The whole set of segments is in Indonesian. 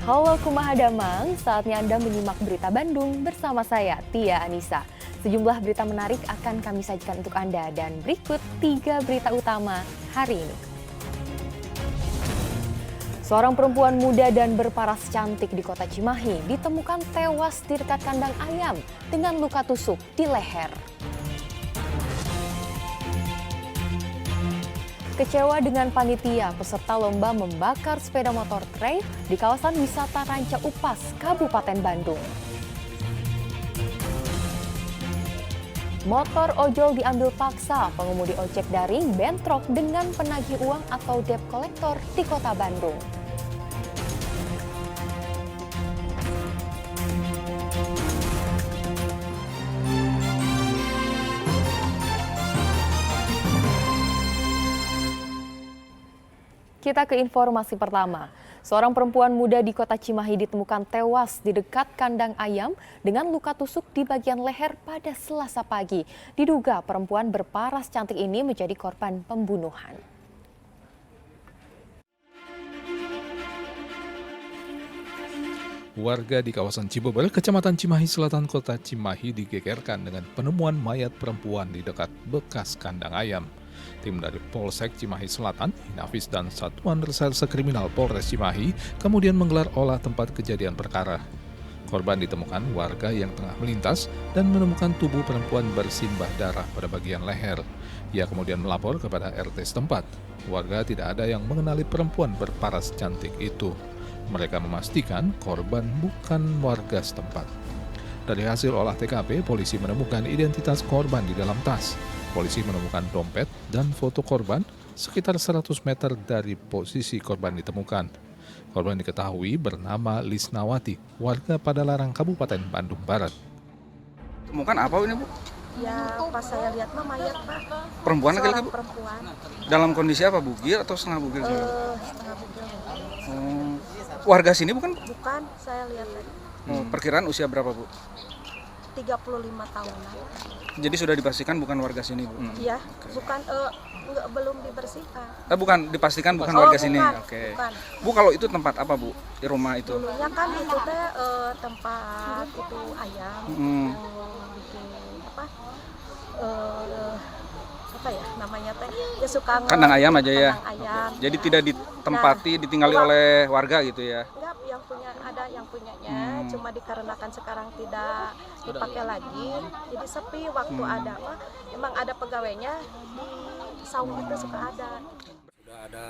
Halo Kumaha Damang, saatnya Anda menyimak berita Bandung bersama saya, Tia Anissa. Sejumlah berita menarik akan kami sajikan untuk Anda dan berikut 3 berita utama hari ini. Seorang perempuan muda dan berparas cantik di kota Cimahi ditemukan tewas di dekat kandang ayam dengan luka tusuk di leher. Kecewa dengan panitia, peserta lomba membakar sepeda motor trail di kawasan wisata Ranca Upas, Kabupaten Bandung. Motor ojol diambil paksa, pengemudi ojek daring bentrok dengan penagih uang atau debt collector di kota Bandung. Kita ke informasi pertama. Seorang perempuan muda di kota Cimahi ditemukan tewas di dekat kandang ayam dengan luka tusuk di bagian leher pada Selasa pagi. Diduga perempuan berparas cantik ini menjadi korban pembunuhan. Warga di kawasan Cibubur, Kecamatan Cimahi Selatan, Kota Cimahi digegerkan dengan penemuan mayat perempuan di dekat bekas kandang ayam. Tim dari Polsek Cimahi Selatan, Inafis dan Satuan Reserse Kriminal Polres Cimahi kemudian menggelar olah tempat kejadian perkara. Korban ditemukan warga yang tengah melintas dan menemukan tubuh perempuan bersimbah darah pada bagian leher. Ia kemudian melapor kepada RT setempat. Warga tidak ada yang mengenali perempuan berparas cantik itu. Mereka memastikan korban bukan warga setempat. Dari hasil olah TKP, polisi menemukan identitas korban di dalam tas. Polisi menemukan dompet dan foto korban sekitar 100 meter dari posisi korban ditemukan. Korban diketahui bernama Lisnawati, warga Padalarang, Kabupaten Bandung Barat. Temukan apa ini, Bu? Ya, pas saya lihat mah mayat, Pak. Perempuan lagi, Bu? Perempuan. Dalam kondisi apa, bugil atau setengah bugil? Setengah bugil. Warga sini bukan? Bukan, saya lihat tadi. Perkiraan usia berapa, Bu? 35 tahunan. Jadi sudah dipastikan bukan warga sini, Bu? Iya, bukan, belum dibersihkan. Bukan, dipastikan bukan warga sini. Oke. Bukan. Bu, kalau itu tempat apa, Bu? Di rumah itu? Dulunya kan itu teh tempat itu ayam. Bikin apa ya namanya teh? Ya suka Kandang ayam aja ya? Kandang ayam. Jadi ya. tidak ditempati, ditinggali oleh warga gitu ya? Enggak, yang punya ada yang punyanya, cuma dikarenakan sekarang tidak dipakai lagi, jadi sepi. Waktu ada mah emang ada pegawainya di saung itu suka ada. Sudah ada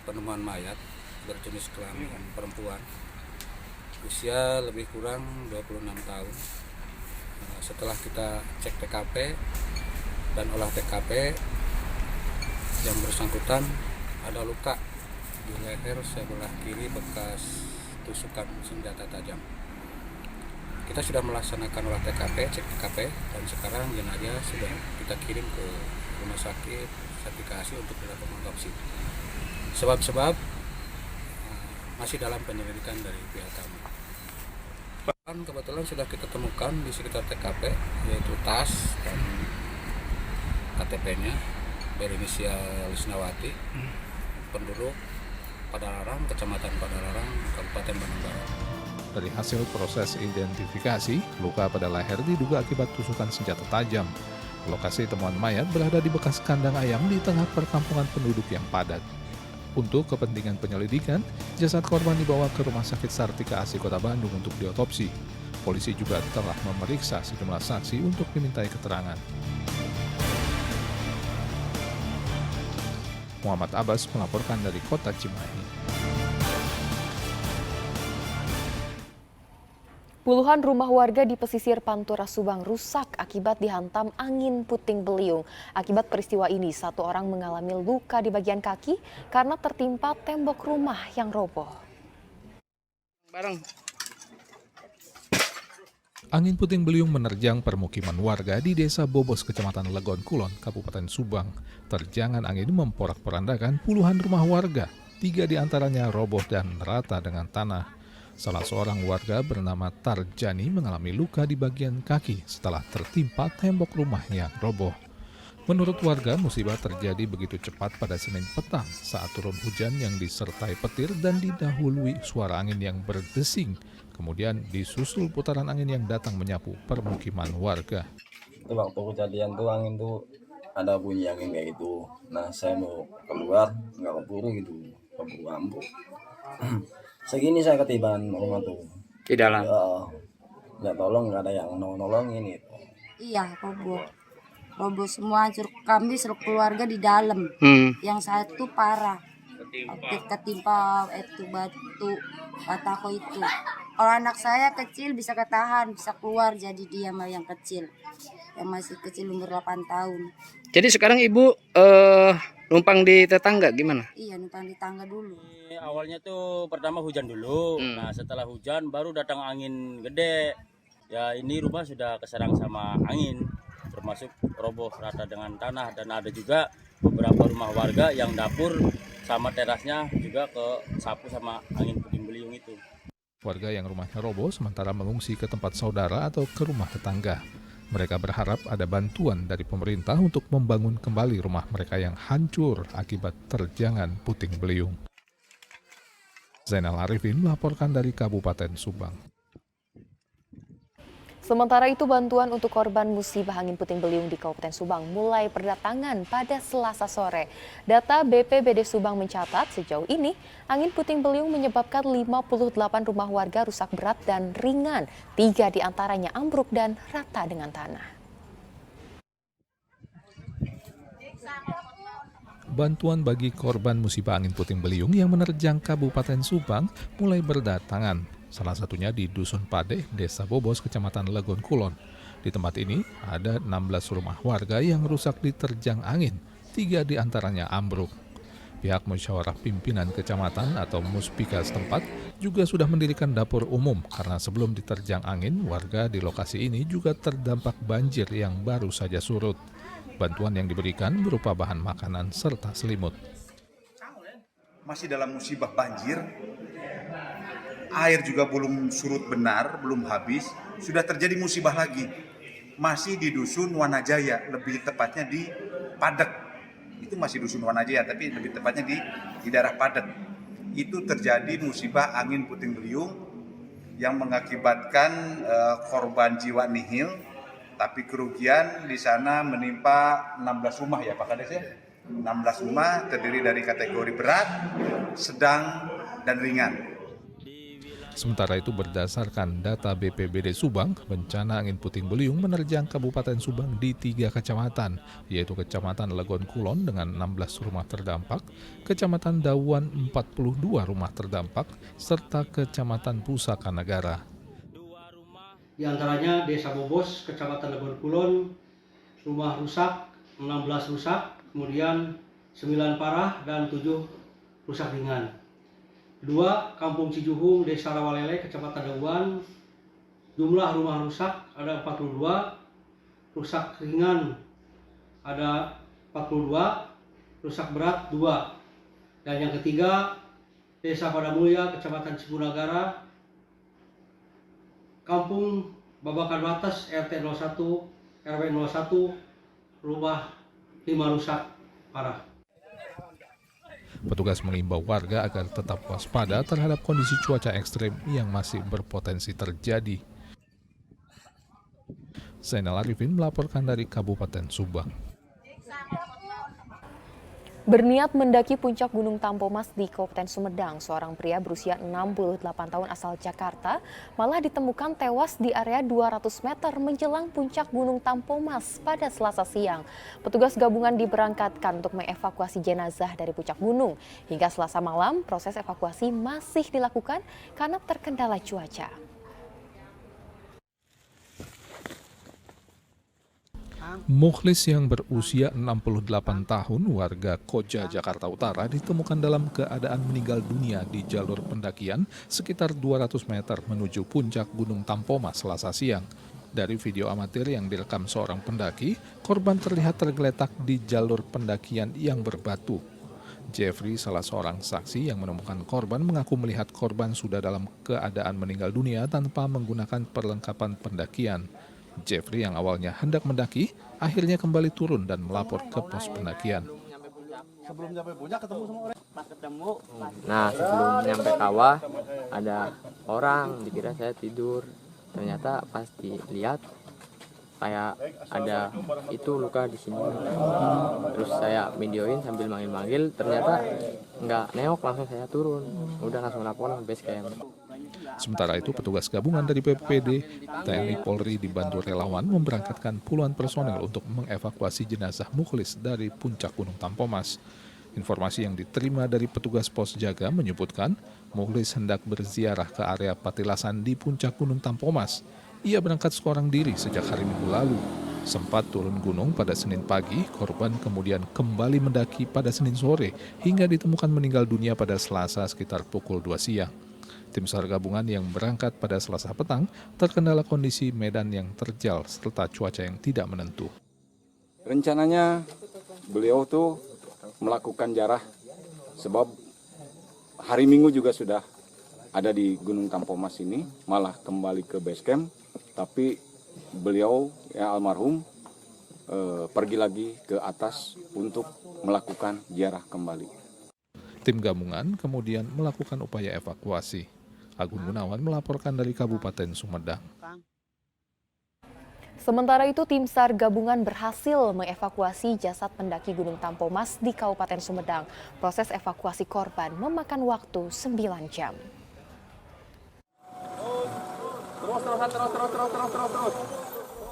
penemuan mayat berjenis kelamin perempuan, usia lebih kurang 26 tahun. Setelah kita cek TKP dan olah TKP, yang bersangkutan ada luka di leher sebelah kiri bekas tusukan senjata tajam. Kita sudah melaksanakan olah TKP, cek TKP, dan sekarang jenazah sudah kita kirim ke rumah sakit Sartikasi untuk dilakukan otopsi. Sebab-sebab masih dalam penyelidikan dari pihak kami. Kebetulan sudah kita temukan di sekitar TKP, yaitu tas dan KTP-nya berinisial Lisnawati, penduduk Padalarang, Kecamatan Padalarang, Kabupaten Bandung Barat. Dari hasil proses identifikasi, luka pada leher diduga akibat tusukan senjata tajam. Lokasi temuan mayat berada di bekas kandang ayam di tengah perkampungan penduduk yang padat. Untuk kepentingan penyelidikan, jasad korban dibawa ke Rumah Sakit Sartika Asi Kota Bandung untuk diotopsi. Polisi juga telah memeriksa sejumlah saksi untuk dimintai keterangan. Muhammad Abbas melaporkan dari Kota Cimahi. Puluhan rumah warga di pesisir Pantura Subang rusak akibat dihantam angin puting beliung. Akibat peristiwa ini, satu orang mengalami luka di bagian kaki karena tertimpa tembok rumah yang roboh. Angin puting beliung menerjang permukiman warga di Desa Bobos, Kecamatan Legon Kulon, Kabupaten Subang. Terjangan angin memporak-porandakan puluhan rumah warga, 3 diantaranya roboh dan rata dengan tanah. Salah seorang warga bernama Tarjani mengalami luka di bagian kaki setelah tertimpa tembok rumah yang roboh. Menurut warga, musibah terjadi begitu cepat pada Senin petang saat turun hujan yang disertai petir dan didahului suara angin yang berdesing. Kemudian disusul putaran angin yang datang menyapu permukiman warga. Itu waktu kejadian tuh angin tuh ada bunyi angin kayak gitu. Nah saya mau keluar nggak keburu gitu, keburu ambruk. Segini saya ketiban rumah tuh. Di dalam. Ya, nggak tolong, nggak ada yang nolongin itu. Iya, roboh semua, hancur kami seluruh keluarga di dalam. Yang satu parah, ketimpa itu batu batako itu. Kalau anak saya kecil bisa ketahan, bisa keluar, jadi dia yang kecil, yang masih kecil umur 8 tahun. Jadi sekarang ibu numpang di tetangga gimana? Iya, numpang di tangga dulu. Awalnya tuh pertama hujan dulu, nah setelah hujan baru datang angin gede. Ya ini rumah sudah keserang sama angin, termasuk roboh rata dengan tanah, dan ada juga beberapa rumah warga yang dapur sama terasnya juga ke sapu sama angin puting beliung itu. Warga yang rumahnya roboh sementara mengungsi ke tempat saudara atau ke rumah tetangga. Mereka berharap ada bantuan dari pemerintah untuk membangun kembali rumah mereka yang hancur akibat terjangan puting beliung. Zainal Arifin melaporkan dari Kabupaten Subang. Sementara itu, bantuan untuk korban musibah angin puting beliung di Kabupaten Subang mulai berdatangan pada Selasa sore. Data BPBD Subang mencatat sejauh ini angin puting beliung menyebabkan 58 rumah warga rusak berat dan ringan. 3 diantaranya ambruk dan rata dengan tanah. Bantuan bagi korban musibah angin puting beliung yang menerjang Kabupaten Subang mulai berdatangan. Salah satunya di Dusun Padeh, Desa Bobos, Kecamatan Legon Kulon. Di tempat ini ada 16 rumah warga yang rusak diterjang angin, 3 diantaranya ambruk. Pihak musyawarah pimpinan kecamatan atau Muspika setempat juga sudah mendirikan dapur umum karena sebelum diterjang angin, warga di lokasi ini juga terdampak banjir yang baru saja surut. Bantuan yang diberikan berupa bahan makanan serta selimut. Masih dalam musibah banjir, air juga belum surut benar, belum habis, sudah terjadi musibah lagi. Masih di Dusun Wanajaya, lebih tepatnya di Padek. Itu masih Dusun Wanajaya, tapi lebih tepatnya di daerah Padek. Itu terjadi musibah angin puting beliung yang mengakibatkan korban jiwa nihil, tapi kerugian di sana menimpa 16 rumah ya Pak Kades ya. 16 rumah terdiri dari kategori berat, sedang, dan ringan. Sementara itu berdasarkan data BPBD Subang, bencana angin puting beliung menerjang Kabupaten Subang di 3 kecamatan, yaitu Kecamatan Legon Kulon dengan 16 rumah terdampak, Kecamatan Dawan 42 rumah terdampak, serta Kecamatan Pusaka Negara. Di antaranya Desa Bobos, Kecamatan Legon Kulon, rumah rusak, 16 rusak, kemudian 9 parah dan 7 rusak ringan. Kedua, Kampung Cijuhung, Desa Rawalele, Kecamatan Dawan, jumlah rumah rusak ada 42, rusak ringan ada 42, rusak berat 2. Dan yang ketiga, Desa Padamulya, Kecamatan Cipunagara, Kampung Babakan Batas, RT 01, RW 01, rumah 5 rusak parah. Petugas mengimbau warga agar tetap waspada terhadap kondisi cuaca ekstrem yang masih berpotensi terjadi. Zainal Arifin melaporkan dari Kabupaten Subang. Berniat mendaki puncak Gunung Tampomas di Kabupaten Sumedang, seorang pria berusia 68 tahun asal Jakarta malah ditemukan tewas di area 200 meter menjelang puncak Gunung Tampomas pada Selasa siang. Petugas gabungan diberangkatkan untuk mengevakuasi jenazah dari puncak gunung. Hingga Selasa malam, proses evakuasi masih dilakukan karena terkendala cuaca. Mukhlis yang berusia 68 tahun warga Koja, Jakarta Utara ditemukan dalam keadaan meninggal dunia di jalur pendakian sekitar 200 meter menuju puncak Gunung Tampomas Selasa siang. Dari video amatir yang direkam seorang pendaki, korban terlihat tergeletak di jalur pendakian yang berbatu. Jeffrey, salah seorang saksi yang menemukan korban, mengaku melihat korban sudah dalam keadaan meninggal dunia tanpa menggunakan perlengkapan pendakian. Jeffrey yang awalnya hendak mendaki, akhirnya kembali turun dan melapor ke pos pendakian. Nah, sebelum nyampe kawah ada orang, dikira saya tidur. Ternyata pas dilihat kayak ada itu luka di sini. Terus saya videoin sambil manggil-manggil, ternyata nggak neok, langsung saya turun. Udah langsung lapor ke base camp. Sementara itu, petugas gabungan dari BPBD, TNI Polri dibantu relawan memberangkatkan puluhan personel untuk mengevakuasi jenazah Mukhlis dari puncak Gunung Tampomas. Informasi yang diterima dari petugas pos jaga menyebutkan Mukhlis hendak berziarah ke area Patilasan di puncak Gunung Tampomas. Ia berangkat seorang diri sejak hari Minggu lalu. Sempat turun gunung pada Senin pagi, korban kemudian kembali mendaki pada Senin sore hingga ditemukan meninggal dunia pada Selasa sekitar pukul 2 siang. Tim SAR gabungan yang berangkat pada Selasa petang terkendala kondisi medan yang terjal serta cuaca yang tidak menentu. Rencananya beliau tuh melakukan ziarah sebab hari Minggu juga sudah ada di Gunung Tampomas ini, malah kembali ke base camp, tapi beliau yang almarhum pergi lagi ke atas untuk melakukan ziarah kembali. Tim gabungan kemudian melakukan upaya evakuasi. Agun Gunawan melaporkan dari Kabupaten Sumedang. Sementara itu, tim SAR gabungan berhasil mengevakuasi jasad pendaki Gunung Tampomas di Kabupaten Sumedang. Proses evakuasi korban memakan waktu 9 jam.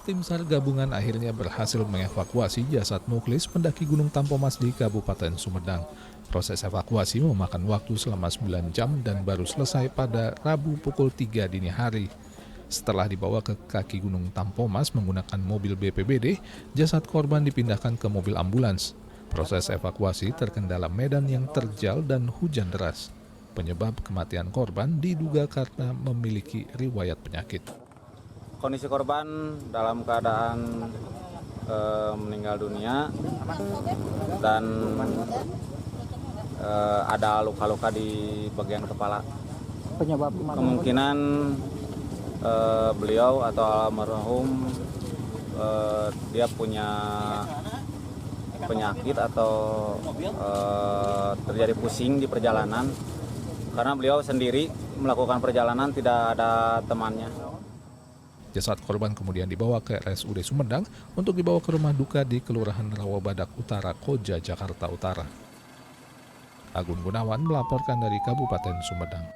Tim SAR gabungan akhirnya berhasil mengevakuasi jasad Mukhlis pendaki Gunung Tampomas di Kabupaten Sumedang. Proses evakuasi memakan waktu selama 9 jam dan baru selesai pada Rabu pukul 3 dini hari. Setelah dibawa ke kaki Gunung Tampomas menggunakan mobil BPBD, jasad korban dipindahkan ke mobil ambulans. Proses evakuasi terkendala medan yang terjal dan hujan deras. Penyebab kematian korban diduga karena memiliki riwayat penyakit. Kondisi korban dalam keadaan meninggal dunia dan ada luka-luka di bagian kepala. Penyebab kemungkinan beliau atau almarhum dia punya penyakit atau terjadi pusing di perjalanan karena beliau sendiri melakukan perjalanan, tidak ada temannya. Jasad korban kemudian dibawa ke RSUD Sumedang untuk dibawa ke rumah duka di Kelurahan Rawabadak Utara, Koja, Jakarta Utara. Agun Gunawan melaporkan dari Kabupaten Sumedang.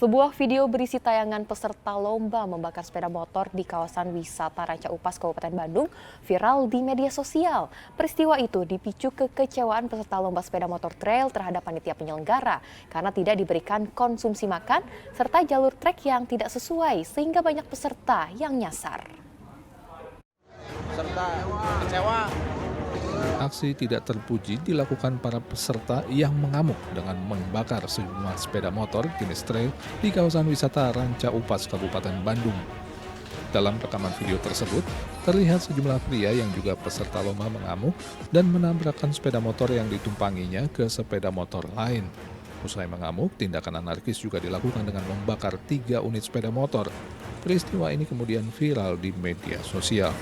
Sebuah video berisi tayangan peserta lomba membakar sepeda motor di kawasan wisata Ranca Upas, Kabupaten Bandung, viral di media sosial. Peristiwa itu dipicu kekecewaan peserta lomba sepeda motor trail terhadap panitia penyelenggara karena tidak diberikan konsumsi makan serta jalur trek yang tidak sesuai sehingga banyak peserta yang nyasar. Peserta kecewa. Aksi tidak terpuji dilakukan para peserta yang mengamuk dengan membakar sejumlah sepeda motor jenis trail di kawasan wisata Ranca Upas, Kabupaten Bandung. Dalam rekaman video tersebut, terlihat sejumlah pria yang juga peserta lomba mengamuk dan menabrakkan sepeda motor yang ditumpanginya ke sepeda motor lain. Usai mengamuk, tindakan anarkis juga dilakukan dengan membakar 3 unit sepeda motor. Peristiwa ini kemudian viral di media sosial.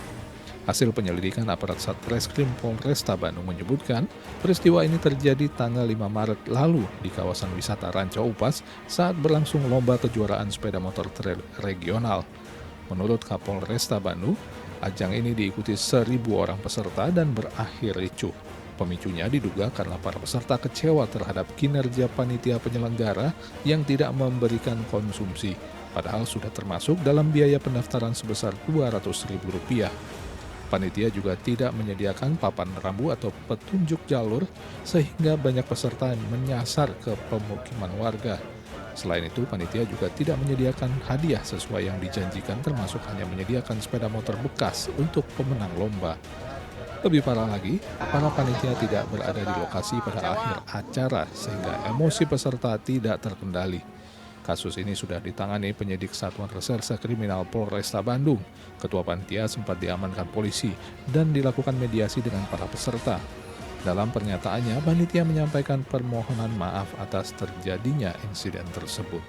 Hasil penyelidikan aparat Satreskrim Polresta Bandung menyebutkan peristiwa ini terjadi tanggal 5 Maret lalu di kawasan wisata Ranca Upas saat berlangsung lomba kejuaraan sepeda motor trail regional. Menurut Kapolresta Bandung, ajang ini diikuti 1.000 orang peserta dan berakhir ricuh. Pemicunya diduga karena para peserta kecewa terhadap kinerja panitia penyelenggara yang tidak memberikan konsumsi, padahal sudah termasuk dalam biaya pendaftaran sebesar Rp200.000. Panitia juga tidak menyediakan papan rambu atau petunjuk jalur sehingga banyak peserta menyasar ke pemukiman warga. Selain itu, panitia juga tidak menyediakan hadiah sesuai yang dijanjikan, termasuk hanya menyediakan sepeda motor bekas untuk pemenang lomba. Lebih parah lagi, para panitia tidak berada di lokasi pada akhir acara sehingga emosi peserta tidak terkendali. Kasus ini sudah ditangani penyidik Satuan Reserse Kriminal Polresta Bandung. Ketua panitia sempat diamankan polisi dan dilakukan mediasi dengan para peserta. Dalam pernyataannya, panitia menyampaikan permohonan maaf atas terjadinya insiden tersebut.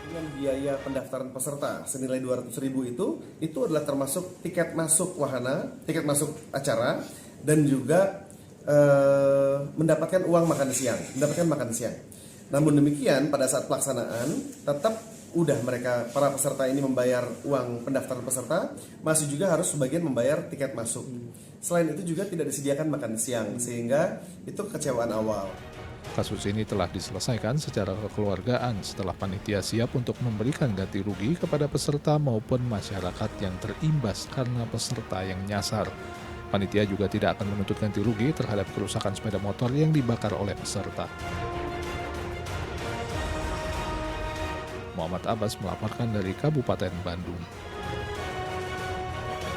Dengan biaya pendaftaran peserta senilai 200.000 itu adalah termasuk tiket masuk wahana, tiket masuk acara, dan juga mendapatkan makan siang. Namun demikian pada saat pelaksanaan tetap para peserta ini membayar uang pendaftaran peserta, masih juga harus sebagian membayar tiket masuk. Selain itu juga tidak disediakan makan siang, sehingga itu kekecewaan awal. Kasus ini telah diselesaikan secara kekeluargaan setelah panitia siap untuk memberikan ganti rugi kepada peserta maupun masyarakat yang terimbas karena peserta yang nyasar. Panitia juga tidak akan menuntut ganti rugi terhadap kerusakan sepeda motor yang dibakar oleh peserta. Muhammad Abbas melaporkan dari Kabupaten Bandung.